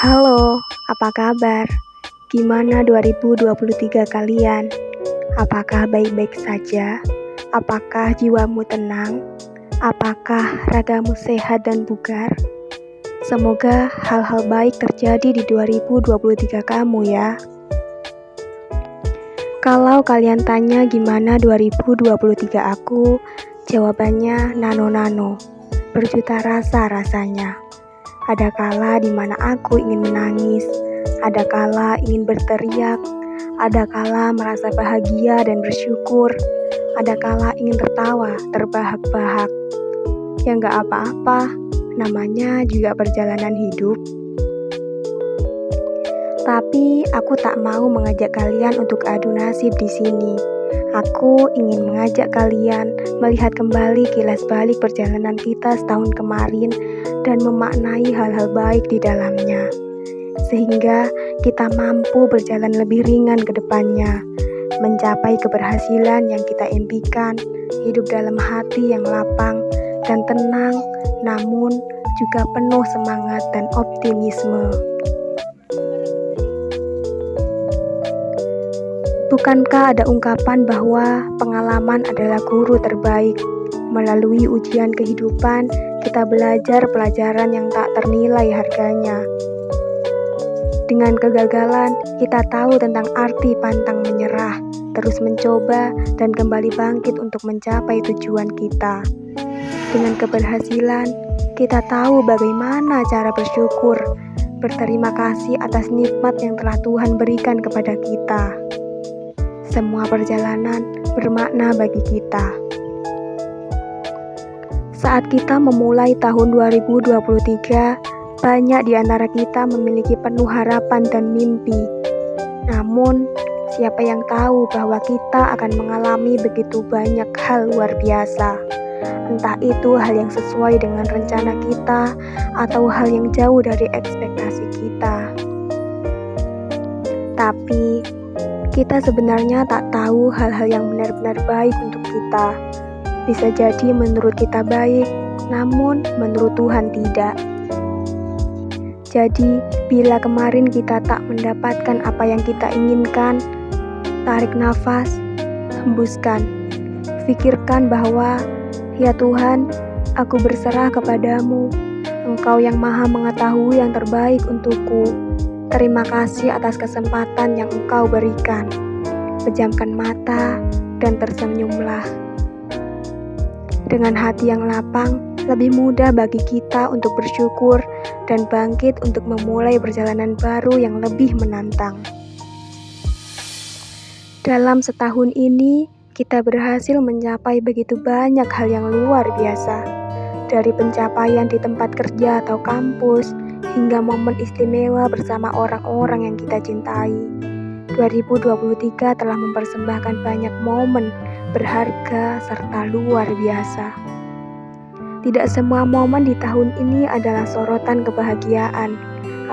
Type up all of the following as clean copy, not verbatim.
Halo, apa kabar? Gimana 2023 kalian? Apakah baik-baik saja? Apakah jiwamu tenang? Apakah ragamu sehat dan bugar? Semoga hal-hal baik terjadi di 2023 kamu ya. Kalau kalian tanya gimana 2023 aku, jawabannya nano-nano, berjuta rasa rasanya. Ada kala di mana aku ingin menangis, ada kala ingin berteriak, ada kala merasa bahagia dan bersyukur, ada kala ingin tertawa terbahak-bahak. Ya nggak apa-apa, namanya juga perjalanan hidup. Tapi aku tak mau mengajak kalian untuk adu nasib di sini. Aku ingin mengajak kalian melihat kembali kilas balik perjalanan kita setahun kemarin dan memaknai hal-hal baik di dalamnya. Sehingga kita mampu berjalan lebih ringan ke depannya, mencapai keberhasilan yang kita impikan, hidup dalam hati yang lapang dan tenang, namun juga penuh semangat dan optimisme. Bukankah ada ungkapan bahwa pengalaman adalah guru terbaik? Melalui ujian kehidupan, kita belajar pelajaran yang tak ternilai harganya. Dengan kegagalan, kita tahu tentang arti pantang menyerah, terus mencoba dan kembali bangkit untuk mencapai tujuan kita. Dengan keberhasilan, kita tahu bagaimana cara bersyukur, berterima kasih atas nikmat yang telah Tuhan berikan kepada kita. Semua perjalanan bermakna bagi kita. Saat kita memulai tahun 2023, banyak di antara kita memiliki penuh harapan dan mimpi. Namun, siapa yang tahu bahwa kita akan mengalami begitu banyak hal luar biasa. Entah itu hal yang sesuai dengan rencana kita atau hal yang jauh dari ekspektasi kita. Tapi, kita sebenarnya tak tahu hal-hal yang benar-benar baik untuk kita. Bisa jadi menurut kita baik, namun menurut Tuhan tidak. Jadi, bila kemarin kita tak mendapatkan apa yang kita inginkan, tarik nafas, hembuskan. Pikirkan bahwa, ya Tuhan, aku berserah kepadamu. Engkau yang maha mengetahui yang terbaik untukku. Terima kasih atas kesempatan yang Engkau berikan. Pejamkan mata dan tersenyumlah. Dengan hati yang lapang, lebih mudah bagi kita untuk bersyukur dan bangkit untuk memulai perjalanan baru yang lebih menantang. Dalam setahun ini, kita berhasil mencapai begitu banyak hal yang luar biasa. Dari pencapaian di tempat kerja atau kampus, hingga momen istimewa bersama orang-orang yang kita cintai. 2023 telah mempersembahkan banyak momen berharga serta luar biasa. Tidak semua momen di tahun ini adalah sorotan kebahagiaan.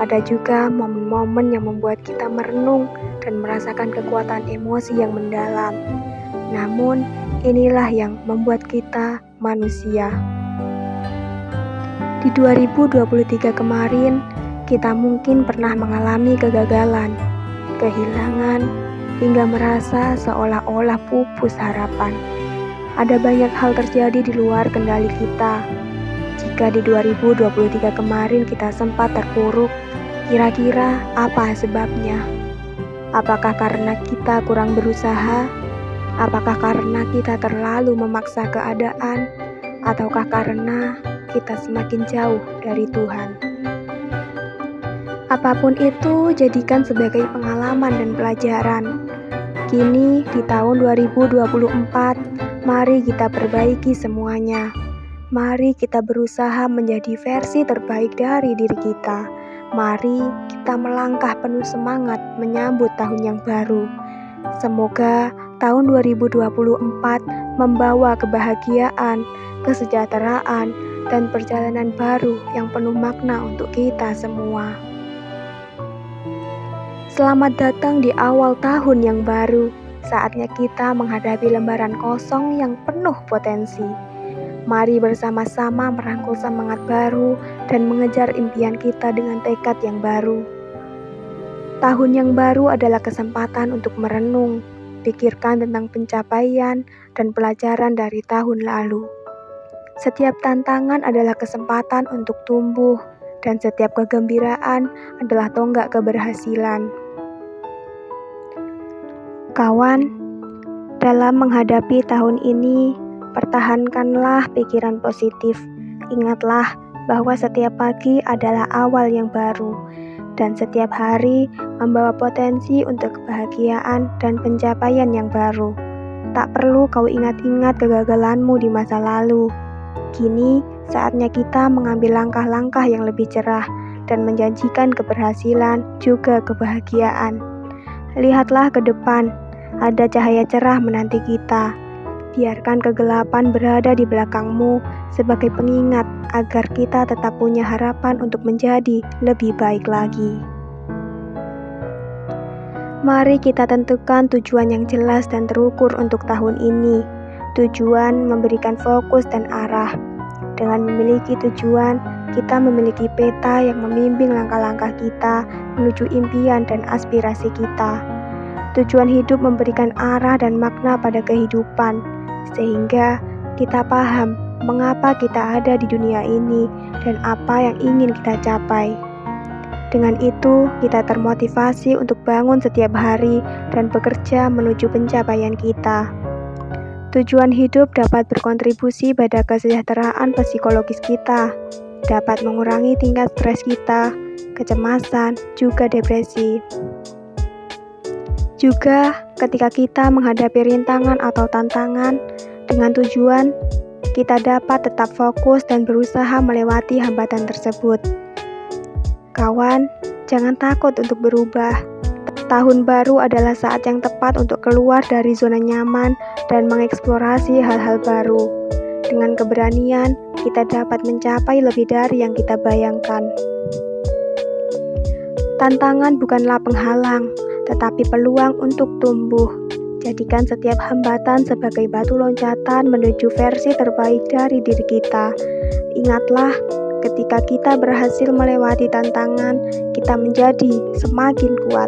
Ada juga momen-momen yang membuat kita merenung dan merasakan kekuatan emosi yang mendalam. Namun, inilah yang membuat kita manusia. Di 2023 kemarin, kita mungkin pernah mengalami kegagalan, kehilangan, hingga merasa seolah-olah pupus harapan. Ada banyak hal terjadi di luar kendali kita. Jika di 2023 kemarin kita sempat terpuruk, kira-kira apa sebabnya? Apakah karena kita kurang berusaha? Apakah karena kita terlalu memaksa keadaan? Ataukah karena kita semakin jauh dari Tuhan? Apapun itu, jadikan sebagai pengalaman dan pelajaran. Kini, di tahun 2024, mari kita perbaiki semuanya. Mari kita berusaha menjadi versi terbaik dari diri kita. Mari kita melangkah penuh semangat menyambut tahun yang baru. Semoga tahun 2024 membawa kebahagiaan, kesejahteraan, dan perjalanan baru yang penuh makna untuk kita semua. Selamat datang di awal tahun yang baru. Saatnya kita menghadapi lembaran kosong yang penuh potensi. Mari bersama-sama merangkul semangat baru dan mengejar impian kita dengan tekad yang baru. Tahun yang baru adalah kesempatan untuk merenung, pikirkan tentang pencapaian dan pelajaran dari tahun lalu. Setiap tantangan adalah kesempatan untuk tumbuh, dan setiap kegembiraan adalah tonggak keberhasilan. Kawan, dalam menghadapi tahun ini, pertahankanlah pikiran positif. Ingatlah bahwa setiap pagi adalah awal yang baru, dan setiap hari membawa potensi untuk kebahagiaan dan pencapaian yang baru. Tak perlu kau ingat-ingat kegagalanmu di masa lalu. Kini, saatnya kita mengambil langkah-langkah yang lebih cerah dan menjanjikan keberhasilan juga kebahagiaan. Lihatlah ke depan, ada cahaya cerah menanti kita. Biarkan kegelapan berada di belakangmu sebagai pengingat agar kita tetap punya harapan untuk menjadi lebih baik lagi. Mari kita tentukan tujuan yang jelas dan terukur untuk tahun ini. Tujuan memberikan fokus dan arah. Dengan memiliki tujuan, kita memiliki peta yang membimbing langkah-langkah kita menuju impian dan aspirasi kita. Tujuan hidup memberikan arah dan makna pada kehidupan, sehingga kita paham mengapa kita ada di dunia ini dan apa yang ingin kita capai. Dengan itu, kita termotivasi untuk bangun setiap hari dan bekerja menuju pencapaian kita. Tujuan hidup dapat berkontribusi pada kesejahteraan psikologis kita, dapat mengurangi tingkat stres kita, kecemasan, juga depresi. Juga, ketika kita menghadapi rintangan atau tantangan dengan tujuan, kita dapat tetap fokus dan berusaha melewati hambatan tersebut. Kawan, jangan takut untuk berubah. Tahun baru adalah saat yang tepat untuk keluar dari zona nyaman dan mengeksplorasi hal-hal baru. Dengan keberanian, kita dapat mencapai lebih dari yang kita bayangkan. Tantangan bukanlah penghalang, tetapi peluang untuk tumbuh. Jadikan setiap hambatan sebagai batu loncatan menuju versi terbaik dari diri kita. Ingatlah, ketika kita berhasil melewati tantangan, kita menjadi semakin kuat.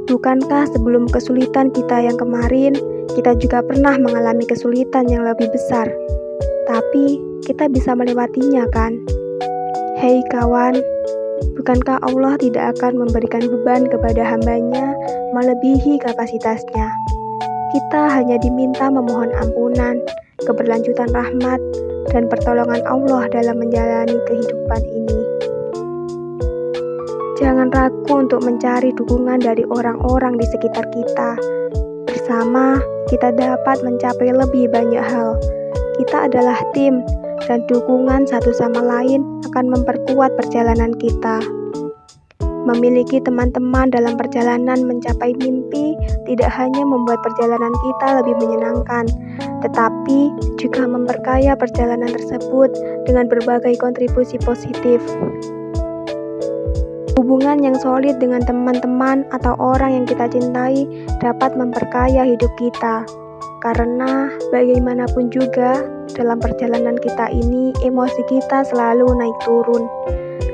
Bukankah sebelum kesulitan kita yang kemarin, kita juga pernah mengalami kesulitan yang lebih besar? Tapi, kita bisa melewatinya kan? Hei kawan, bukankah Allah tidak akan memberikan beban kepada hamba-Nya melebihi kapasitasnya? Kita hanya diminta memohon ampunan, keberlanjutan rahmat, dan pertolongan Allah dalam menjalani kehidupan ini. Jangan ragu untuk mencari dukungan dari orang-orang di sekitar kita. Bersama, kita dapat mencapai lebih banyak hal. Kita adalah tim, dan dukungan satu sama lain akan memperkuat perjalanan kita. Memiliki teman-teman dalam perjalanan mencapai mimpi tidak hanya membuat perjalanan kita lebih menyenangkan, tetapi juga memperkaya perjalanan tersebut dengan berbagai kontribusi positif. Hubungan yang solid dengan teman-teman atau orang yang kita cintai dapat memperkaya hidup kita. Karena bagaimanapun juga, dalam perjalanan kita ini, emosi kita selalu naik turun.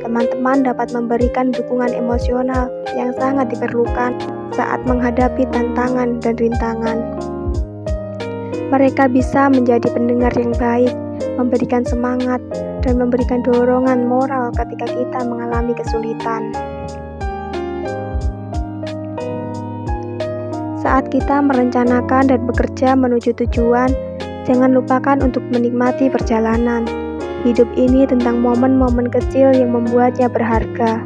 Teman-teman dapat memberikan dukungan emosional yang sangat diperlukan saat menghadapi tantangan dan rintangan. Mereka bisa menjadi pendengar yang baik, memberikan semangat, dan memberikan dorongan moral ketika kita mengalami kesulitan. Saat kita merencanakan dan bekerja menuju tujuan, jangan lupakan untuk menikmati perjalanan. Hidup ini tentang momen-momen kecil yang membuatnya berharga.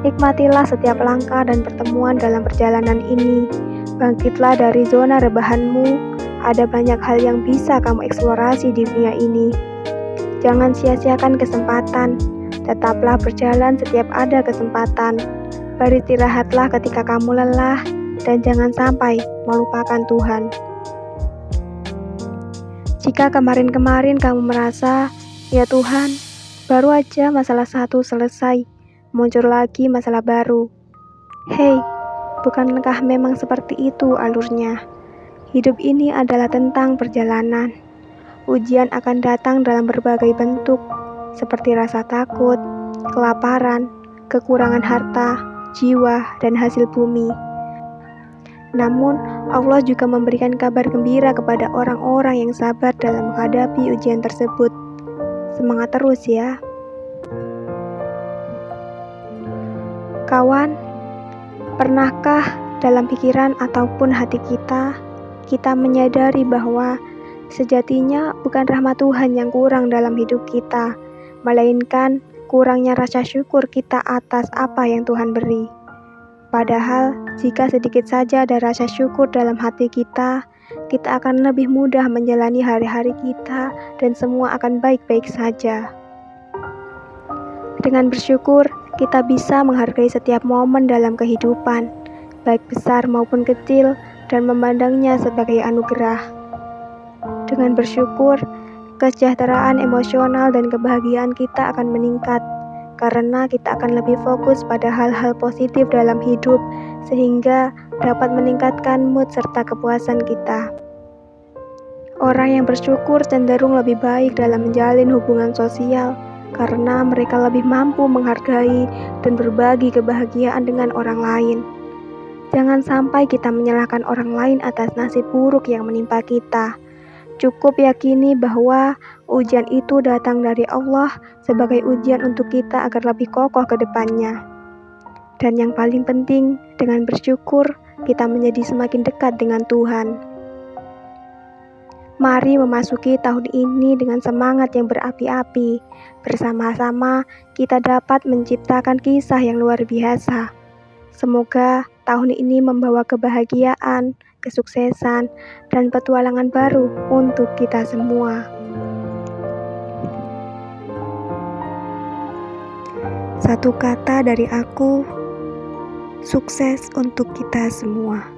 Nikmatilah setiap langkah dan pertemuan dalam perjalanan ini. Bangkitlah dari zona rebahanmu. Ada banyak hal yang bisa kamu eksplorasi di dunia ini. Jangan sia-siakan kesempatan. Tetaplah berjalan setiap ada kesempatan. Beristirahatlah ketika kamu lelah, dan jangan sampai melupakan Tuhan. Jika kemarin-kemarin kamu merasa, ya Tuhan, baru aja masalah satu selesai, muncul lagi masalah baru. Hei, bukankah memang seperti itu alurnya? Hidup ini adalah tentang perjalanan. Ujian akan datang dalam berbagai bentuk, seperti rasa takut, kelaparan, kekurangan harta, jiwa, dan hasil bumi. Namun, Allah juga memberikan kabar gembira kepada orang-orang yang sabar dalam menghadapi ujian tersebut. Semangat terus ya. Kawan, pernahkah dalam pikiran ataupun hati kita menyadari bahwa sejatinya bukan rahmat Tuhan yang kurang dalam hidup kita, melainkan kurangnya rasa syukur kita atas apa yang Tuhan beri. Padahal, jika sedikit saja ada rasa syukur dalam hati kita akan lebih mudah menjalani hari-hari kita dan semua akan baik-baik saja. Dengan bersyukur, kita bisa menghargai setiap momen dalam kehidupan, baik besar maupun kecil, dan memandangnya sebagai anugerah. Dengan bersyukur, kesejahteraan emosional dan kebahagiaan kita akan meningkat, karena kita akan lebih fokus pada hal-hal positif dalam hidup, sehingga dapat meningkatkan mood serta kepuasan kita. Orang yang bersyukur cenderung lebih baik dalam menjalin hubungan sosial, karena mereka lebih mampu menghargai dan berbagi kebahagiaan dengan orang lain. Jangan sampai kita menyalahkan orang lain atas nasib buruk yang menimpa kita. Cukup yakini bahwa ujian itu datang dari Allah sebagai ujian untuk kita agar lebih kokoh ke depannya. Dan yang paling penting, dengan bersyukur, kita menjadi semakin dekat dengan Tuhan. Mari memasuki tahun ini dengan semangat yang berapi-api. Bersama-sama kita dapat menciptakan kisah yang luar biasa. Semoga tahun ini membawa kebahagiaan, kesuksesan, dan petualangan baru untuk kita semua. Satu kata dari aku, sukses untuk kita semua.